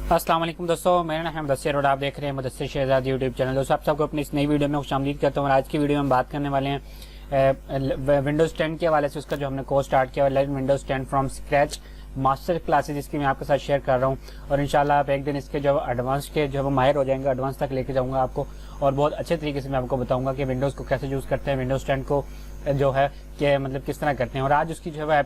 अस्सलाम वालेकुम दोस्तों, मेरा नाम है मुदस्सिर और आप देख रहे हैं मुदस्सिर शहजाद यूट्यूब चैनल। दोस्तों, आप सबको अपनी इस नई वीडियो में खुशामदीद करता हूँ। आज की वीडियो में हम बात करने वाले हैं विंडोज़ 10 के हवाले से। उसका जो हमने कोर्स स्टार्ट किया learn Windows 10 from scratch master classes, इसकी मैं आपके साथ शेयर कर रहा हूँ। और इंशाल्लाह आप एक दिन इसके जो एडवांस के जो माहिर हो जाएंगे, एडवांस तक लेके जाऊँगा आपको और बहुत अच्छे तरीके से मैं आपको बताऊँगा कि विंडोज़ को कैसे यूज़ करते हैं, विंडोज़ 10 को जो है कि मतलब किस तरह करते हैं। और आज उसकी जो है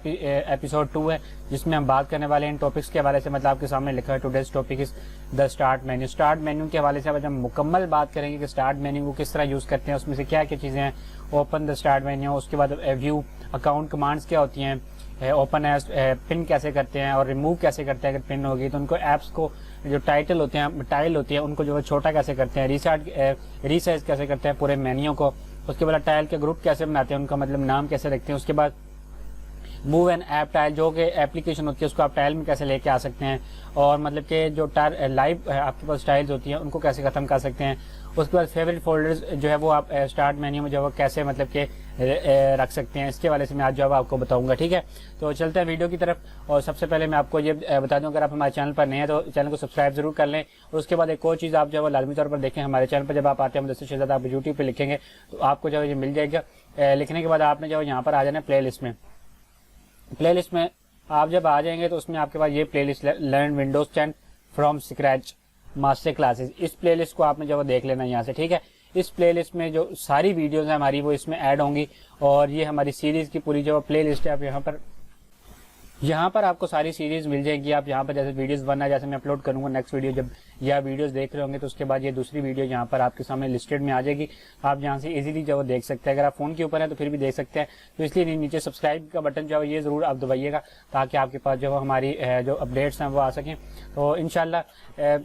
एपिसोड 2 है, जिसमें हम बात करने वाले हैं इन टॉपिक्स के हवाले से। मतलब आपके सामने लिखा है today's topic is the start menu. Start menu के हवाले से आज हम मुकम्मल बात करेंगे कि स्टार्ट मेन्यू को किस तरह यूज़ करते हैं, उसमें से क्या क्या चीज़ें हैं। ओपन द स्टार्ट मेन्यू, उसके बाद व्यू अकाउंट कमांड्स क्या होती हैं, ओपन एज पिन कैसे करते हैं और रिमूव कैसे करते हैं अगर पिन होगी तो। उनको ऐप्स को जो टाइटल होते हैं, टाइल होती है, उनको जो है छोटा कैसे करते हैं। रीसाइज कैसे करते हैं पूरे मेन्यू को। उसके बाद टाइल के ग्रुप कैसे बनाते हैं, उनका मतलब नाम कैसे रखते हैं। उसके बाद मूव एन ऐप टाइल, जो कि एप्लीकेशन होती है उसको आप टाइल में कैसे लेके आ सकते हैं। और मतलब कि जो लाइव आपके पास टाइल्स होती हैं उनको कैसे ख़त्म कर सकते हैं। उसके बाद फेवरेट फोल्डर्स जो है वो आप स्टार्ट मेन्यू में जो है कैसे मतलब कि रख सकते हैं, इसके हवाले से मैं आज जो है आपको बताऊंगा। ठीक है, तो चलते हैं वीडियो की तरफ। और सबसे पहले मैं आपको ये बता दूं, अगर आप हमारे चैनल पर नए हैं तो चैनल को सब्सक्राइब जरूर कर लें। और उसके बाद एक और चीज़ आप जो है लाजमी तौर पर देखें, हमारे चैनल पर जब आप आते हैं मुदस्सिर शहजाद आप यूट्यूब पर लिखेंगे तो आपको जो है ये मिल जाएगा। लिखने के बाद आपने जो है यहाँ पर आ जाना प्ले लिस्ट में। प्ले लिस्ट में आप जब आ जाएंगे तो उसमें आपके पास ये play list learn Windows 10 from scratch master classes, इस प्लेलिस्ट को आपने जो देख लेना है यहाँ से। ठीक है, इस प्लेलिस्ट में जो सारी वीडियोस हैं हमारी वो इसमें ऐड होंगी और ये हमारी सीरीज़ की पूरी जो प्लेलिस्ट है। आप यहाँ पर आपको सारी सीरीज मिल जाएगी। आप यहाँ पर जैसे वीडियोस बनना, जैसे मैं अपलोड करूँगा नेक्स्ट वीडियो, जब या वीडियोस देख रहे होंगे तो उसके बाद ये दूसरी वीडियो यहाँ पर आपके सामने लिस्टेड में आ जाएगी। आप यहाँ से इजीली जो देख सकते हैं। अगर आप फोन के ऊपर हैं तो फिर भी देख सकते हैं। तो इसलिए नीचे सब्सक्राइब का बटन जो है ये ज़रूर आप दबाइएगा ताकि आपके पास जो हमारी जो अपडेट्स हैं वो आ सकें। तो इंशाल्लाह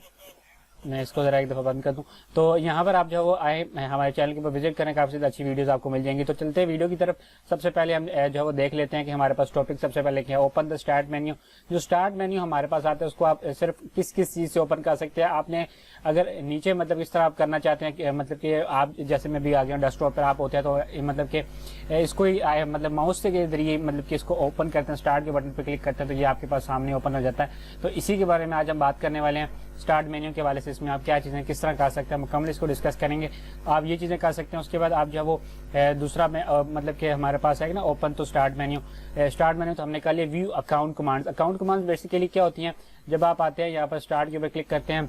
मैं इसको ज़रा एक दफ़ा बंद कर दूं। तो यहाँ पर आप जो वो आए हमारे चैनल के ऊपर विजिट करें, काफ़ी अच्छी वीडियोस आपको मिल जाएंगी। तो चलते हैं वीडियो की तरफ। सबसे पहले हम जो है वो देख लेते हैं कि हमारे पास टॉपिक सबसे पहले क्या है। Open the start menu. जो स्टार्ट मेन्यू हमारे पास आता है उसको आप सिर्फ किस किस चीज़ से ओपन कर सकते हैं। आपने अगर नीचे मतलब इस तरह आप करना चाहते हैं कि मतलब कि आप जैसे मैं भी आ गया डेस्कटॉप पर आप होते हैं तो मतलब कि इसको ही मतलब माउस के जरिए मतलब कि इसको ओपन करते हैं, स्टार्ट के बटन पर क्लिक करते हैं तो ये आपके पास सामने ओपन हो जाता है। तो इसी के बारे में आज हम बात करने वाले हैं स्टार्ट मेन्यू के हवाले से। इसमें आप क्या चीज़ें किस तरह कर सकते हैं मुकम्मल इसको डिस्कस करेंगे। आप ये चीज़ें कर सकते हैं। उसके बाद आप जो है वो दूसरा मतलब कि हमारे पास है ना ओपन तो स्टार्ट मेन्यू। स्टार्ट मेन्यू तो हमने कर लिया। View account commands. Account commands basically क्या होती हैं, जब आप आते हैं यहाँ पर स्टार्ट के ऊपर क्लिक करते हैं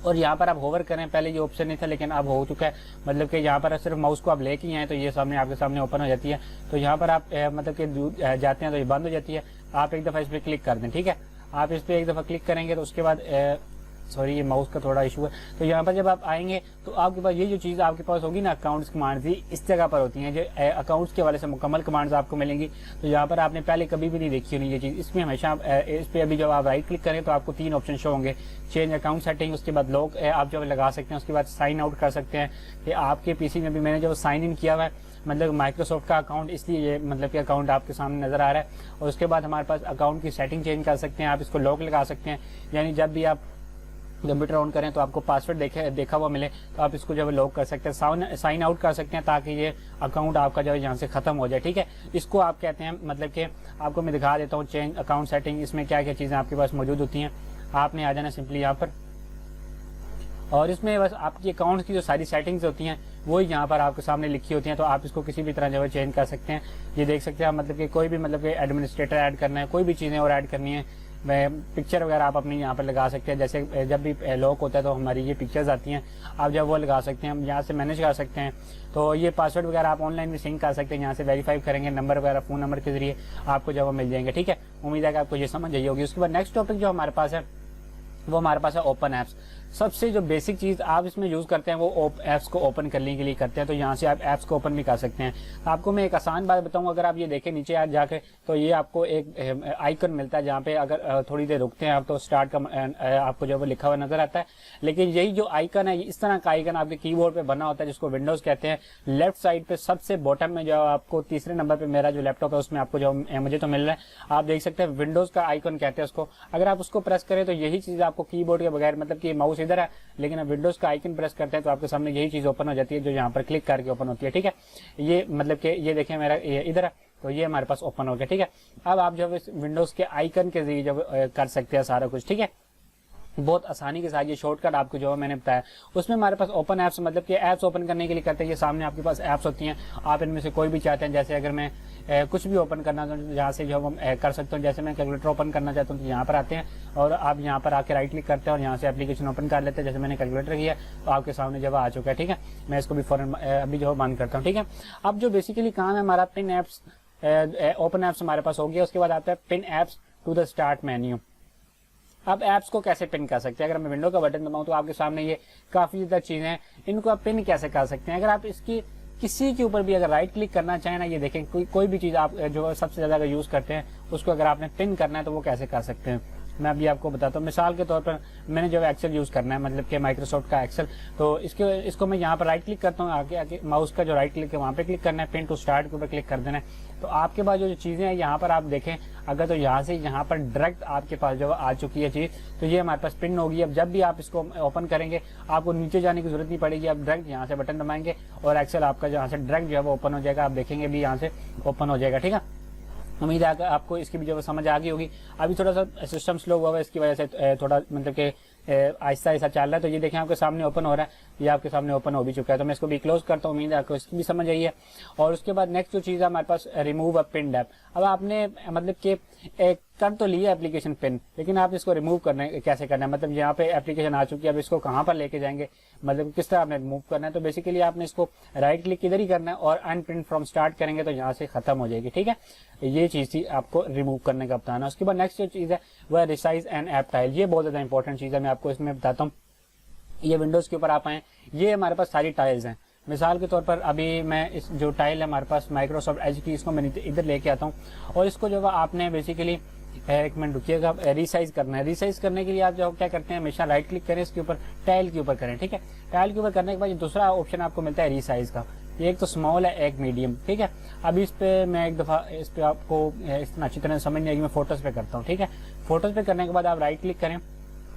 और यहाँ पर आप होवर करें, पहले ये ऑप्शन नहीं था लेकिन अब हो चुका है। मतलब कि यहाँ पर सिर्फ माउस को आप लेके ही आए तो ये सामने आपके सामने ओपन हो जाती है। तो यहाँ पर आप मतलब कि जाते हैं तो ये बंद हो जाती है। आप एक दफ़ा इस पर क्लिक कर दें। ठीक है, आप इस पर एक दफ़ा क्लिक करेंगे तो उसके बाद सॉरी ये माउस का थोड़ा इशू है। तो यहाँ पर जब आप आएंगे तो आपके पास ये जो चीज़ आपके पास होगी ना अकाउंट्स कमांड्स, ही इस जगह पर होती हैं जो अकाउंट्स के हवाले से मुकम्मल कमांड्स आपको मिलेंगी। तो यहाँ पर आपने पहले कभी भी नहीं देखी होनी ये चीज़। इसमें हमेशा इस पर अभी जब आप राइट क्लिक करें तो आपको 3 ऑप्शन शो होंगे। चेंज अकाउंट सेटिंग, उसके बाद लॉक आप जो लगा सकते हैं, उसके बाद साइन आउट कर सकते हैं कि आपके पीसी में भी मैंने जो साइन इन किया हुआ है मतलब माइक्रोसॉफ्ट का अकाउंट, इसलिए ये मतलब कि अकाउंट आपके सामने नज़र आ रहा है। और उसके बाद हमारे पास अकाउंट की सेटिंग चेंज कर सकते हैं, आप इसको लॉक लगा सकते हैं। यानी जब भी आप कंप्यूटर ऑन करें तो आपको पासवर्ड देखा हुआ मिले तो आप इसको जो है लॉक कर सकते हैं, साइन आउट कर सकते हैं ताकि ये अकाउंट आपका जो है यहाँ से ख़त्म हो जाए। ठीक है, इसको आप कहते हैं मतलब कि आपको मैं दिखा देता हूँ चेंज अकाउंट सेटिंग। इसमें क्या क्या चीज़ें आपके पास मौजूद होती हैं। आपने आ जाना सिंपली यहाँ पर और इसमें बस आपकी अकाउंट की जो सारी सेटिंग्स होती हैं वो यहाँ पर आपके सामने लिखी होती हैं। तो आप इसको किसी भी तरह जो है चेंज कर सकते हैं। ये देख सकते हैं आप मतलब कि कोई भी मतलब कि एडमिनिस्ट्रेटर ऐड करना है, कोई भी चीज़ें और ऐड करनी है, पिक्चर वगैरह आप अपनी यहाँ पर लगा सकते हैं। जैसे जब भी लॉक होता है तो हमारी ये पिक्चर्स आती हैं, आप जब वो लगा सकते हैं, हम यहाँ से मैनेज कर सकते हैं। तो ये पासवर्ड वगैरह आप ऑनलाइन भी सिंक कर सकते हैं, यहाँ से वेरीफाई करेंगे नंबर वगैरह फ़ोन नंबर के जरिए आपको जब वो मिल जाएंगे। ठीक है, उम्मीद है कि आपको ये समझ आई होगी। उसके बाद नेक्स्ट टॉपिक जो हमारे पास है वो हमारे पास है ओपन ऐप्स। सबसे जो बेसिक चीज़ आप इसमें यूज़ करते हैं वो ऐप्स को ओपन करने के लिए करते हैं। तो यहाँ से आप ऐप्स को ओपन भी कर सकते हैं। आपको मैं एक आसान बात बताऊँ, अगर आप ये देखें नीचे आज जाके तो ये आपको एक आइकन मिलता है जहाँ पे अगर थोड़ी देर रुकते हैं आप तो स्टार्ट का आपको जो वो लिखा हुआ नजर आता है। लेकिन यही जो आइकन है इस तरह का आइकन आपके कीबोर्ड पे बना होता है जिसको विंडोज़ कहते हैं। लेफ्ट साइड पे सबसे बॉटम में जो आपको तीसरे नंबर पर मेरा जो लैपटॉप है उसमें आपको जो मुझे तो मिल रहा है, आप देख सकते हैं विंडोज़ का आइकन कहते हैं उसको। अगर आप उसको प्रेस करें तो यही चीज़ आपको कीबोर्ड के बगैर मतलब कि माउस इधर है लेकिन आप विंडोज का आइकन प्रेस करते हैं तो आपके सामने यही चीज ओपन हो जाती है जो यहाँ पर क्लिक करके ओपन होती है। ठीक है, ये मतलब कि ये देखें मेरा इधर है तो ये हमारे पास ओपन हो गया। ठीक है, अब आप जब विंडोज के आइकन के जरिए जब कर सकते हैं सारा कुछ। ठीक है, बहुत आसानी के साथ ये शॉर्टकट आपको जो मैंने बताया, उसमें हमारे पास ओपन ऐप्स, मतलब कि ऐप्स ओपन करने के लिए करते हैं, ये सामने आपके पास ऐप्स होती हैं, आप इनमें से कोई भी चाहते हैं। जैसे अगर मैं कुछ भी ओपन करना तो यहाँ से जो हम कर सकते हैं, जैसे मैं कैलकुलेटर ओपन करना चाहता हूँ तो यहाँ पर आते हैं और आप यहाँ पर आके राइट क्लिक करते हैं और यहाँ से एप्लीकेशन ओपन कर लेते हैं। जैसे मैंने कैलकुलेटर किया तो आपके सामने जब आ चुका है, ठीक है। मैं इसको भी फौरन अभी जो बंद करता हूँ, ठीक है। अब जो बेसिकली काम है हमारा, पिन ऐप्स, ओपन ऐप्स हमारे पास हो गया। उसके बाद आता है pin apps to the start menu. अब ऐप्स को कैसे पिन कर सकते हैं? अगर मैं विंडो का बटन दबाऊं तो आपके सामने ये काफी ज्यादा चीजें हैं, इनको आप पिन कैसे कर सकते हैं? अगर आप इसकी किसी के ऊपर भी अगर राइट क्लिक करना चाहें ना, ये देखें कोई भी चीज आप जो सबसे ज्यादा अगर यूज करते हैं उसको अगर आपने पिन करना है तो वो कैसे कर सकते हैं, मैं अभी आपको बताता हूँ। मिसाल के तौर पर मैंने जो एक्सेल यूज करना है, मतलब कि माइक्रोसॉफ्ट का एक्सेल, तो इसको मैं यहाँ पर राइट क्लिक करता हूँ, आगे माउस का जो राइट क्लिक है वहाँ पे क्लिक करना है, पिन टू स्टार्ट के ऊपर क्लिक कर देना है। तो आपके पास जो चीजें हैं यहाँ पर आप देखें, अगर तो यहाँ से यहाँ पर डायरेक्ट आपके पास जो आ चुकी है चीज, तो ये हमारे पास पिन होगी। अब जब भी आप इसको ओपन करेंगे आपको नीचे जाने की जरूरत नहीं पड़ेगी, आप डायरेक्ट यहाँ से बटन दबाएंगे और एक्सेल आपका यहाँ से डायरेक्ट जो है वो ओपन हो जाएगा। आप देखेंगे भी यहाँ से ओपन हो जाएगा, ठीक है। उम्मीद है आपको इसकी भी जो समझ आ गई होगी। अभी थोड़ा सा सिस्टम स्लो हुआ है, इसकी वजह से थोड़ा मतलब कि आहिस्ता आहिस्ता चल रहा है। तो ये देखें आपके सामने ओपन हो रहा है, ये आपके सामने ओपन हो भी चुका है। तो मैं इसको भी क्लोज करता हूँ, उम्मीद है आपको इसकी भी समझ आई है। और उसके बाद नेक्स्ट जो चीज़ है हमारे पास, रिमूव अ पिन ऐप। अब आपने मतलब कि कर तो लिया एप्लीकेशन पिन, लेकिन आप इसको रिमूव करने कैसे करना है, मतलब यहाँ पे एप्लीकेशन आ चुकी है, अब इसको कहाँ पर लेके जाएंगे, मतलब किस तरह आपने रिमूव करना है। तो बेसिकली आपने इसको राइट क्लिक इधर ही करना है और अनप्रिंट फ्रॉम स्टार्ट करेंगे तो यहाँ से खत्म हो जाएगी, ठीक है। ये चीज थी आपको रिमूव करने का बताना। उसके बाद नेक्स्ट जो चीज है वह रिसाइज एंड ऐप टाइल। ये बहुत ज्यादा इंपॉर्टेंट चीज है, मैं आपको इसमें बताता हूँ। ये विंडोज के ऊपर आप आए, ये हमारे पास सारी टाइल्स हैं। मिसाल के तौर पर अभी मैं इस जो टाइल है हमारे पास माइक्रोसॉफ्ट एज की, इसको मैं इधर लेके आता हूँ और इसको जो आपने बेसिकली एक मिनट रुकिएगा, रिसाइज करना है। रिसाइज करने के लिए आप जो क्या करते हैं, हमेशा राइट क्लिक करें, इसके ऊपर टाइल के ऊपर करें, ठीक है। टाइल के ऊपर करने के बाद दूसरा ऑप्शन आपको मिलता है रिसाइज का। एक तो स्मॉल है, एक मीडियम, ठीक है। अब इस पे मैं एक दफा इस पे आपको इतना अच्छी तरह समझ नहीं आएगी, मैं फोटोज पे करता हूँ, ठीक है। फोटोज पे करने के बाद आप राइट क्लिक करें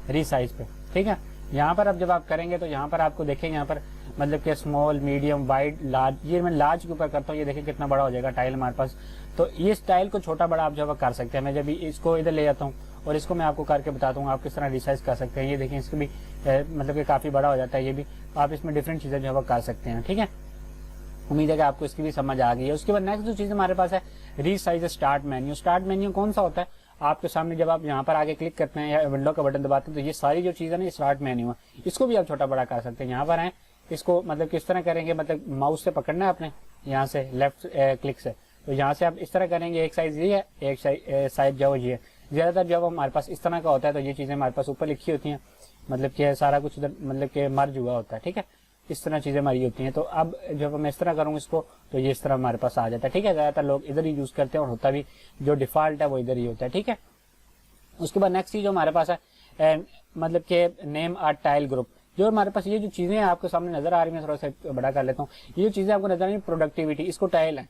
रिसाइज पे, ठीक है। यहाँ पर अब जब आप करेंगे तो यहाँ पर आपको देखेंगे, यहाँ पर मतलब कि स्मॉल, मीडियम, वाइड, लार्ज, ये मैं लार्ज के ऊपर करता हूँ, ये देखिए कितना बड़ा हो जाएगा टाइल हमारे पास। तो ये स्टाइल को छोटा बड़ा आप जो कर सकते हैं। मैं जब इसको इधर ले जाता हूँ और इसको मैं आपको करके बताता हूँ आप किस तरह रिसाइज कर सकते हैं। ये देखिए इसको भी मतलब कि काफी बड़ा हो जाता है, ये भी आप इसमें डिफरेंट चीजें जो कर सकते हैं, ठीक है। उम्मीद है कि आपको इसकी भी समझ आ गई है। उसके बाद नेक्स्ट जो चीज हमारे पास है resize start menu. Start menu कौन सा होता है? आपके सामने जब आप यहाँ पर आगे क्लिक करते हैं या विंडो का बटन दबाते हैं तो ये सारी जो चीज़ है ना, स्टार्ट मेन्यू है, इसको भी आप छोटा बड़ा कर सकते हैं। यहाँ पर आए, इसको मतलब किस तरह करेंगे, मतलब माउस से पकड़ना है आपने, यहाँ से लेफ्ट क्लिक से, तो यहाँ से आप इस तरह करेंगे। एक साइज ये है, एक साइज जो ये है। ज्यादातर जब हमारे पास इस तरह का होता है तो ये चीजें हमारे पास ऊपर लिखी होती हैं, मतलब कि सारा कुछ उधर मतलब कि मर्ज हुआ होता है, ठीक है। इस तरह चीजें हमारी होती हैं। तो अब जब मैं इस तरह करूँ इसको तो ये इस तरह हमारे पास आ जाता है, ठीक है। ज्यादातर लोग इधर ही यूज करते हैं और होता भी जो डिफॉल्ट है वो इधर ही होता है, ठीक है। उसके बाद नेक्स्ट चीज जो हमारे पास है मतलब कि नेम अ टाइल ग्रुप। जो हमारे पास ये जो चीजें आपको सामने नजर आ रही है, थोड़ा सा बड़ा कर लेता हूँ। ये जो चीजें आपको नजर आ रही है, प्रोडक्टिविटी, इसको टाइल है,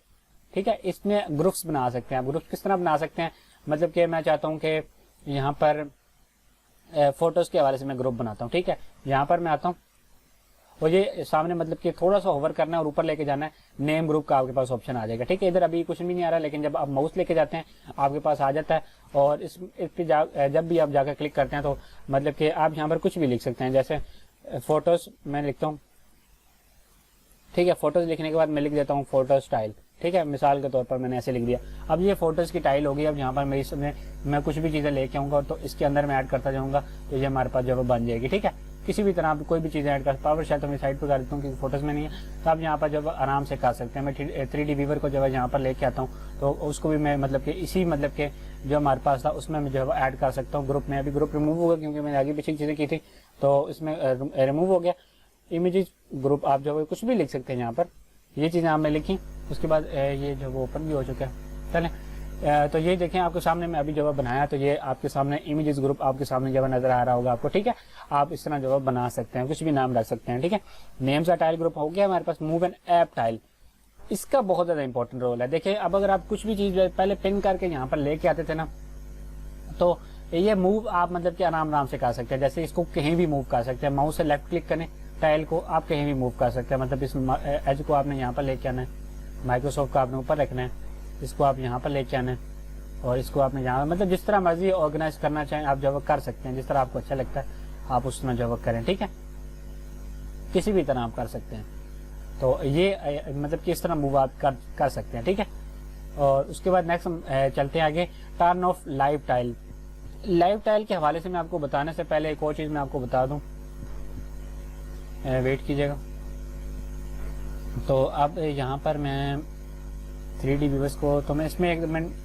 ठीक है। इसमें ग्रुप्स बना सकते हैं आप। ग्रुप्स किस तरह बना सकते हैं, मतलब कि मैं चाहता हूँ कि यहाँ पर फोटोज के हवाले से मैं ग्रुप बनाता हूँ, ठीक है। यहाँ पर मैं आता हूँ और ये सामने मतलब कि थोड़ा सा होवर करना है और ऊपर लेके जाना है, नेम ग्रुप का आपके पास ऑप्शन आ जाएगा, ठीक है। इधर अभी कुछ भी नहीं आ रहा, लेकिन जब आप माउस लेके जाते हैं आपके पास आ जाता है। और इस पे जब भी आप जाकर क्लिक करते हैं तो मतलब कि आप यहाँ पर कुछ भी लिख सकते हैं। जैसे फोटोज मैं लिखता हूँ, ठीक है। फोटोज लिखने के बाद मैं लिख देता हूँ फोटो स्टाइल, ठीक है। मिसाल के तौर पर मैंने ऐसे लिख दिया। अब ये फोटोज की टाइल होगी। अब यहाँ पर मैं कुछ भी चीजें लेके आऊंगा तो इसके अंदर मैं ऐड करता जाऊंगा तो ये हमारे पास जो बन जाएगी, ठीक है। किसी भी तरह आप कोई भी चीजें ऐड कर, पावर शेल तो मैं साइड पर कर देता हूँ क्योंकि फोटोज में नहीं है, तो आप यहाँ पर जब आराम से कर सकते हैं। मैं 3D व्यूअर को जब यहाँ पर लेके आता हूँ तो उसको भी मैं मतलब कि इसी मतलब के जो हमारे पास था उसमें मैं जो ऐड कर सकता हूँ ग्रुप में। अभी ग्रुप रिमूव हो गया क्योंकि मैंने आगे पीछे चीजें की थी तो इसमें रिमूव हो गया। इमेजेस ग्रुप आप जो कुछ भी लिख सकते हैं यहाँ पर, ये चीजें आपने लिखी। उसके बाद ये जो वो ओपन भी हो चुका है, चलें। तो ये देखें आपके सामने मैं अभी जो बनाया तो ये आपके सामने इमेजेस ग्रुप आपके सामने जो नजर आ रहा होगा आपको, ठीक है। आप इस तरह जो बना सकते हैं, कुछ भी नाम रख सकते हैं, ठीक है। नेम्स का टाइल ग्रुप हो गया हमारे पास। मूव एंड ऐप टाइल, इसका बहुत ज्यादा इंपॉर्टेंट रोल है। देखिए अब अगर आप कुछ भी चीज पहले पिन करके यहाँ पर लेके आते थे ना, तो ये मूव आप मतलब कि आराम से कर सकते हैं। जैसे इसको कहीं भी मूव कर सकते हैं, माउस से लेफ्ट क्लिक करें, टाइल को आप कहीं भी मूव कर सकते हैं। मतलब इस एज को आपने यहाँ पर लेके आना है, माइक्रोसॉफ्ट का आपने ऊपर रखना है, इसको आप यहाँ पर लेके आना है और इसको आपने यहाँ मतलब जिस तरह मर्जी ऑर्गेनाइज करना चाहें आप जब कर सकते हैं, जिस तरह आपको अच्छा लगता है आप उस तरह जो है करें, ठीक है, किसी भी तरह आप कर सकते हैं। तो ये मतलब कि इस तरह मूव आप कर सकते हैं, ठीक है। और उसके बाद नेक्स्ट हम चलते हैं आगे, turn off live tile. Live tile के हवाले से मैं आपको बताने से पहले एक और चीज़ मैं आपको बता दूं, वेट कीजिएगा। तो अब यहाँ पर मैं 3D व्यूअर्स को, तो मैं इसमें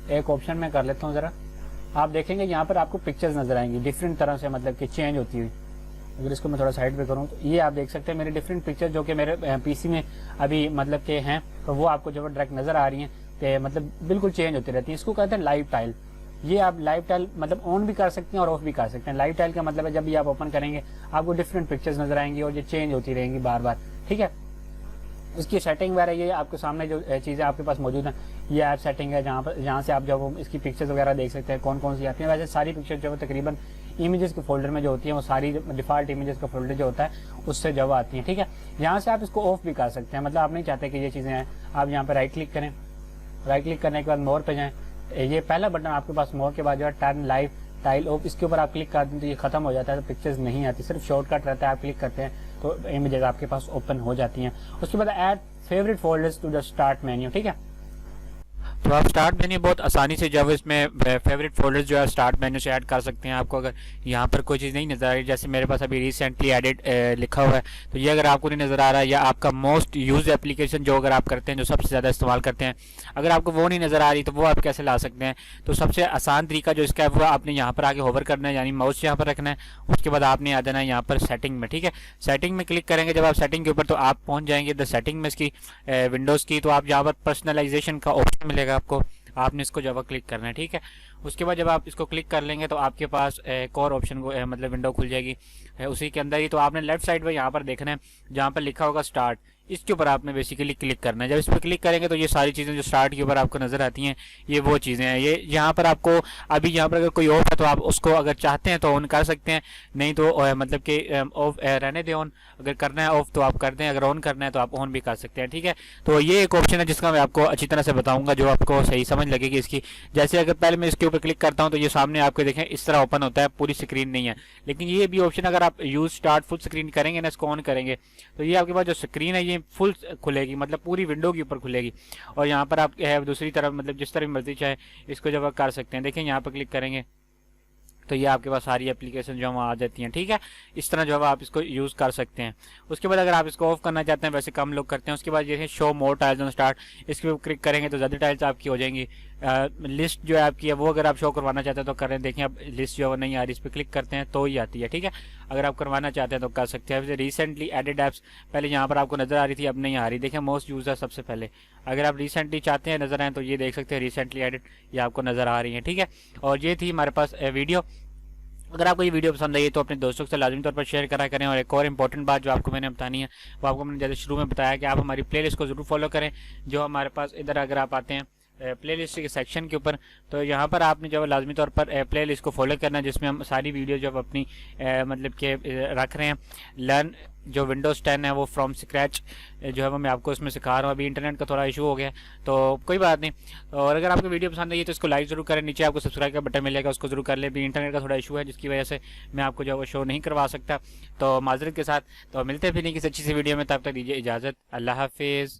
एक ऑप्शन में कर लेता हूँ ज़रा। आप देखेंगे यहाँ पर आपको पिक्चर्स नज़र आएंगी डिफरेंट तरह से, मतलब कि चेंज होती हुई। अगर इसको मैं थोड़ा साइड पे करूँ तो ये आप देख सकते हैं मेरे डिफरेंट पिक्चर जो कि मेरे पीसी में अभी मतलब के हैं, तो वो आपको जो है डायरेक्ट नज़र आ रही हैं, तो मतलब बिल्कुल चेंज होती रहती है। इसको कहते हैं लाइव टाइल। ये आप लाइव टाइल मतलब ऑन भी कर सकते हैं और ऑफ भी कर सकते हैं। लाइव टाइल का मतलब है जब भी आप ओपन करेंगे आपको डिफरेंट पिक्चर्स नजर आएंगी और ये चेंज होती रहेंगी बार बार, ठीक है। इसकी सेटिंग वगैरह ये आपके सामने जो चीज़ें आपके पास मौजूद हैं, ये ऐप सेटिंग है जहाँ से आप जब इसकी पिक्चर्स वगैरह देख सकते हैं कौन कौन सी आती हैं। वैसे सारी पिक्चर जो है तकरीबन इमेजेस के फोल्डर में जो होती है वो सारी डिफॉल्ट इमेजेस का फोल्डर जो होता है उससे जो आती हैं, ठीक है। यहाँ से आप इसको ऑफ भी कर सकते हैं, मतलब आप नहीं चाहते कि ये चीज़ें हैं, आप यहाँ पर राइट क्लिक करें, राइट क्लिक करने के बाद मोर पे जाएं, ये पहला बटन आपके पास मोर के बाद जो है टर्न लाइव टाइल ऑफ, इसके ऊपर आप क्लिक कर दें तो ये खत्म हो जाता है, तो पिक्चर्स नहीं आती, सिर्फ शॉर्टकट रहता है। आप क्लिक करते हैं तो इमेजेस आपके पास ओपन हो जाती हैं। उसके बाद add favourite folders to the start menu, ठीक है। तो आप स्टार्ट मेन्यू बहुत आसानी से जब इसमें फेवरेट फोल्डर्स जो है स्टार्ट मेन्यू से ऐड कर सकते हैं। आपको अगर यहाँ पर कोई चीज़ नहीं नज़र आ रही, जैसे मेरे पास अभी रिसेंटली एडिट लिखा हुआ है, तो ये अगर आपको नहीं नज़र आ रहा है, या आपका मोस्ट यूज एप्लीकेशन जो अगर आप करते हैं, जो सबसे ज़्यादा इस्तेमाल करते हैं, अगर आपको वो नहीं नज़र आ रही तो वो आप कैसे ला सकते हैं। तो सबसे आसान तरीका जो इसका है वो आपने यहाँ पर आगे होवर करना है, यानी माउस यहाँ पर रखना है। उसके बाद आपने आ जाना है यहाँ पर सेटिंग में, ठीक है। सेटिंग में क्लिक करेंगे जब आप सेटिंग के ऊपर, तो आप पहुँच जाएंगे द सेटिंग में इसकी विंडोज़ की। तो आप यहाँ पर पर्सनलाइजेशन का ऑप्शन मिलेगा आपको, आपने इसको जब क्लिक करना है, ठीक है। उसके बाद जब आप इसको क्लिक कर लेंगे तो आपके पास एक और ऑप्शन को मतलब विंडो खुल जाएगी उसी के अंदर ही। तो आपने लेफ्ट साइड में यहाँ पर देखना है जहाँ पर लिखा होगा स्टार्ट, इसके ऊपर आपने बेसिकली क्लिक करना है। जब इस पर क्लिक करेंगे तो ये सारी चीज़ें जो स्टार्ट के ऊपर आपको नजर आती हैं ये वो चीज़ें हैं। ये यहाँ पर आपको अभी यहाँ पर अगर कोई ऑफ है तो आप उसको अगर चाहते हैं तो ऑन कर सकते हैं, नहीं तो मतलब कि ऑफ रहने दें ऑन। अगर करना है ऑफ तो आप कर दें, अगर ऑन करना है तो आप ऑन भी कर सकते हैं, ठीक है। तो ये एक ऑप्शन है जिसका मैं आपको अच्छी तरह से बताऊंगा, जो आपको सही समझ लगेगी इसकी। जैसे अगर पहले मैं इसके ऊपर क्लिक करता हूँ तो ये सामने आपको देखें इस तरह ओपन होता है, पूरी स्क्रीन नहीं है। लेकिन ये भी ऑप्शन अगर आप यूज स्टार्ट फुल स्क्रीन करेंगे ना, इसको ऑन करेंगे तो ये आपके पास जो स्क्रीन है ये फुल खुलेगी, मतलब पूरी विंडो के ऊपर खुलेगी। और यहाँ पर आप दूसरी तरफ मतलब जिस तरह मर्जी चाहे इसको जब आप कर सकते हैं। देखिए यहाँ पर क्लिक करेंगे तो ये आपके पास सारी एप्लीकेशन जो आ जाती हैं, ठीक है। इस तरह जो है आप इसको यूज़ कर सकते हैं। उसके बाद अगर आप इसको ऑफ करना चाहते हैं, वैसे कम लोग करते हैं, उसके बाद ये show more tiles on start, इसके ऊपर क्लिक करेंगे तो ज़्यादा टाइल्स आपकी हो जाएंगी। लिस्ट जो है आपकी है वो अगर आप शो करवाना चाहते हैं तो करें। देखें अब लिस्ट जो है नहीं आ रही, इस पर क्लिक करते हैं तो ही आती है, ठीक है। अगर आप करवाना चाहते हैं तो कर सकते हैं। रिसेंटली एडेड ऐप्स पहले यहाँ पर आपको नजर आ रही थी, अब नहीं आ रही। देखें मोस्ट यूजर सबसे पहले, अगर आप रिसेंटली चाहते हैं नजर आए तो ये देख सकते हैं रिसेंटली एडेड, ये आपको नजर आ रही है, ठीक है। और ये थी हमारे पास वीडियो। अगर आपको ये वीडियो पसंद आई तो अपने दोस्तों के साथ लाजमी तौर पर शेयर करा करें। और एक और इंपॉर्टेंट बात जो आपको मैंने बतानी है वो आपको मैंने जैसे शुरू में बताया कि आप हमारी प्लेलिस्ट को जरूर फॉलो करें। जो हमारे पास इधर अगर आप आते हैं प्लेलिस्ट के सेक्शन के ऊपर, तो यहाँ पर आपने जो है लाजमी तौर पर प्लेलिस्ट को फॉलो करना है, जिसमें हम सारी वीडियो जो अपनी मतलब के रख रहे हैं। लर्न जो विंडोज़ 10 है वो फ्रॉम स्क्रैच जो है वो मैं आपको इसमें सिखा रहा हूँ। अभी इंटरनेट का थोड़ा इशू हो गया तो कोई बात नहीं। और अगर आपको वीडियो पसंद आई तो इसको लाइक जरूर करें, नीचे आपको सब्सक्राइब का बटन मिलेगा उसको जरूर कर लें। अभी इंटरनेट का थोड़ा इशू है जिसकी वजह से मैं आपको जो है वो शो नहीं करवा सकता, तो माजरत के साथ। तो मिलते फिर किसी अच्छी सी वीडियो में, तब तक दीजिए इजाज़त, अल्लाह हाफिज़।